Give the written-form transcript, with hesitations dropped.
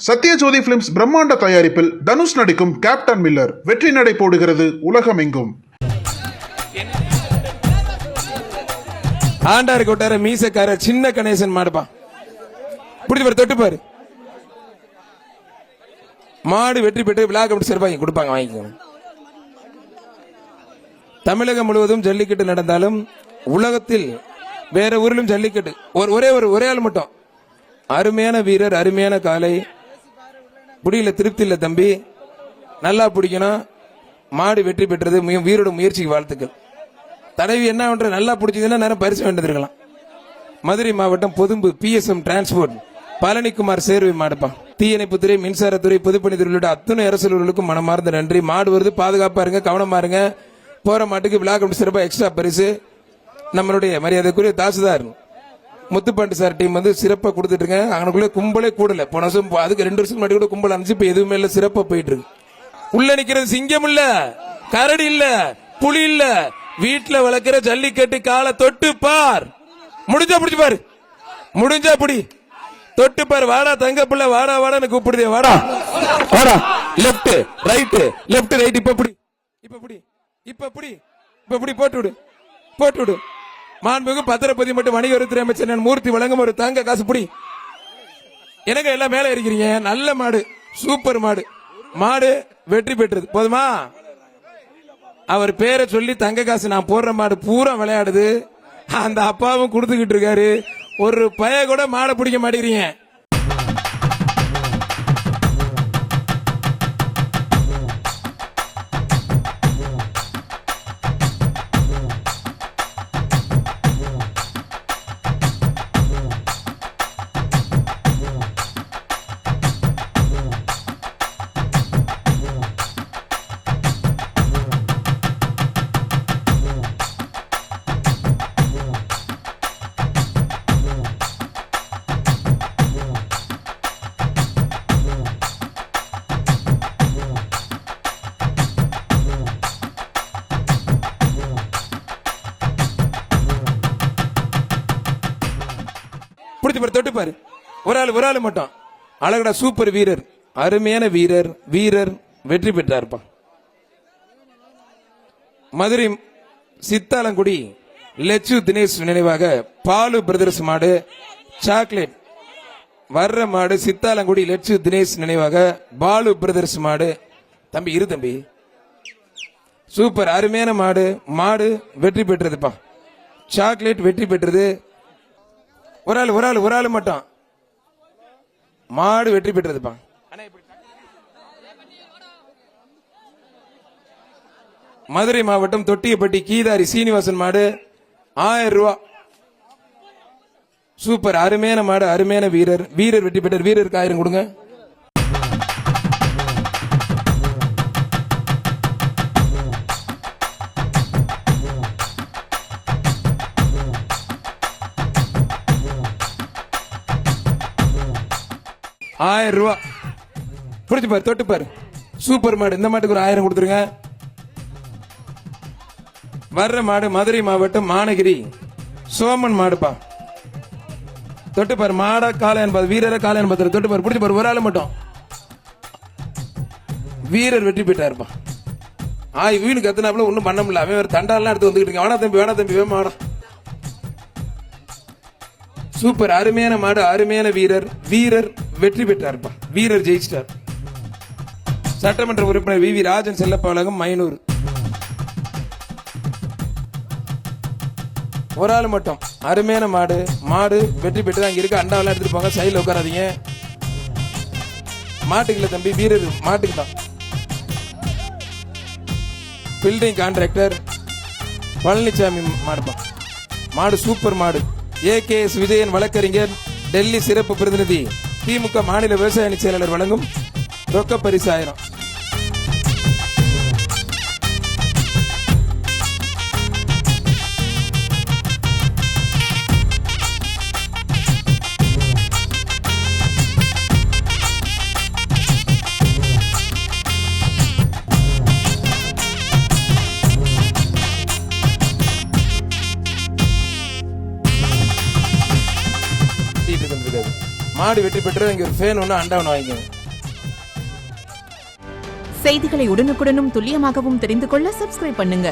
Sathyajothi films பிரம்மாண்ட தயாரிப்பில் தனுஷ் நடிக்கும் கேப்டன் மில்லர் வெற்றி நடை போடுகிறது உலகமெங்கும். ஆண்டாரு கொட்டார மீசக்கார சின்ன கணேசன் மாடுப்பா, பிடிச்சு பாரு, தொட்டு பாரு. மாடு வெற்றி பெற்று விழா கமிட்டி சிறப்பாக கொடுப்பாங்க, வாங்கிக்கோங்க. தமிழகம் முழுவதும் ஜல்லிக்கட்டு நடந்தாலும் உலகத்தில் வேற ஊரிலும் ஜல்லிக்கட்டு ஒரே ஆள் மட்டும். அருமையான வீரர், அருமையான காலை. புடியில திருப்தி இல்ல தம்பி, நல்லா பிடிக்கணும். மாடு வெற்றி பெற்றது, வீரோட முயற்சிக்கு வாழ்த்துக்கள். தலைவி என்ன பண்ற, நல்லா பிடிச்சதுன்னா நேரம் பரிசு வேண்டியிருக்கலாம். மதுரை மாவட்டம் பொதும்பு PSM டிரான்ஸ்போர்ட் பழனிக்குமார் சேர்வை மாடுப்பான். தீயணைப்புத்துறை, மின்சாரத்துறை, பொதுப்பணித்துறை உள்ளிட்ட அத்தனை அரசுகளுக்கும் மனமார்ந்த நன்றி. மாடு வருது, பாதுகாப்பா இருங்க, கவனமா இருங்க. போற மாட்டுக்கு விழா கமிட்டி சிறப்பா எக்ஸ்ட்ரா பரிசு. நம்மளுடைய மரியாதைக்குரிய தாசுதார் முத்துப்பாண்டி சார் டீம் வந்து சிறப்பா கொடுத்துட்டு இருக்காங்க. அங்கனுக்குள்ள கும்பலே கூடல. போன வருஷம் அதுக்கு 2 வருஷம் முன்னாடி கூட கும்பல் அனுப்பிச்சு, இப்ப எதுவுமே இல்ல, சிறப்பா போயிட்டு இருக்கு. உள்ள நிக்கிறது சிங்கம் இல்ல, கரடி இல்ல, புலி இல்ல, வீட்டுல வளர்க்கிற ஜல்லிக்கட்டு. காலை தொட்டு பார், முடிஞ்சா பிடிச்சு பாரு, முடிஞ்சா பிடி, தொட்டு பாரு. வாடா தங்க பிள்ளை, வாடா வாடான்னு கூப்பிடுதே, வாடா வாடா. Left right, left right. இப்ப பிடி, இப்ப பிடி, இப்ப பிடி, இப்ப பிடி, போட்டு விடு, போட்டு விடு. மாண்புமிகு பத்திரப்பதி மற்றும் வணிகத்துறை அமைச்சர் மூர்த்தி வழங்கும் ஒரு தங்க காசு பிடி. எனக்கு எல்லாம் மேல இருக்கிறீங்க. நல்ல மாடு, சூப்பர் மாடு. மாடு வெற்றி பெற்றது, போதுமா? அவர் பேரை சொல்லி தங்க காசு நான் போடுற மாடு பூரா விளையாடுது. அந்த அப்பாவும் கொடுத்துக்கிட்டு இருக்காரு. ஒரு பய கூட மாடை பிடிக்க மாட்டேங்கிறீங்க. தொட்டு பாரு, ஒரு ஆள் மட்டும். அழகடா, சூப்பர் வீரர், அருமையான வீரர். வீரர் வெற்றி பெற்றார்ப்பா. மதுரை சித்தாலங்குடி லெச்சு தினேஷ் நினைவாக பாலு பிரதர்ஸ் மாடு சாக்லேட் வர்ற மாடு. சித்தாலங்குடி லெச்சு தினேஷ் நினைவாக பாலு பிரதர்ஸ் மாடு. தம்பி இரு தம்பி, சூப்பர் அருமையான மாடு. மாடு வெற்றி பெற்றதுப்பா. சாக்லேட் வெற்றி பெற்றது. ஒரு ஆள் மட்டும். மாடு வெற்றி பெற்றதுப்பா. மதுரை மாவட்டம் தொட்டியப்பட்டி கீதாரி சீனிவாசன் மாடு 1000 ரூபாய். சூப்பர் அருமையான மாடு, அருமையான வீரர். வீரர் வெற்றி பெற்றார். வீரருக்கு 1000 கொடுங்க. ₹1000 பிடிச்சு பாரு, தொட்டு பாரு. சூப்பர் மாடு. இந்த மாட்டுக்கு ஒரு 1000 கொடுத்துருங்க. வர்ற மாடு மதுரை மாவட்டம் மானகிரி சோமன் மாடுப்பா. தொட்டு பாரு. மாடா காலை என்பது, வீரரை காலை என்பது. தொட்டு பாரு, பிடிச்சு பாரு. ஒரு ஆள் மட்டும். வீரர் வெற்றி பெற்றாருப்பா. வீணு கத்துனாப்புல ஒன்னும் பண்ண முடியல. அவன் ஒரு தண்டாலாம் எடுத்து வந்துக்கிட்டு. வேணா தம்பி, வேணா தம்பி, வேணா. சூப்பர் அருமையான மாடு, அருமையான வீரர். வீரர் வெற்றி பெற்றார்ப்பா. வீரர் ஜெயிச்சிட்டார். சட்டமன்ற உறுப்பினர் VV ராஜன் செல்லப்பாளகம் மைனூர். ஒரு ஆள் மட்டும். அருமையான மாடு. மாடு வெற்றி பெற்று அங்க இருக்க. அண்டாவெல்லாம் எடுத்துட்டு போங்க, சைடுல உட்காராதீங்க. மாட்டுக்கு இல்ல தம்பி, வீரர் மாட்டுக்கு தான். பில்டிங் கான்ட்ராக்டர் பழனிசாமி மாடுப்பா. மாடு சூப்பர் மாடு. AKS விஜயன் வழக்கறிஞர் டெல்லி சிறப்பு பிரதிநிதி திமுக மாநில விவசாய அணி செயலாளர் வழங்கும் ரொக்க பரிசு 1000. மாடு வெற்றி பெற்றது. இங்க ஒரு ஃபேன் ஒன்று அண்டா ஒன்று வாங்கிக்கோங்க. செய்திகளை உடனுக்குடனும் துல்லியமாகவும் தெரிந்து கொள்ள சப்ஸ்கிரைப் பண்ணுங்க.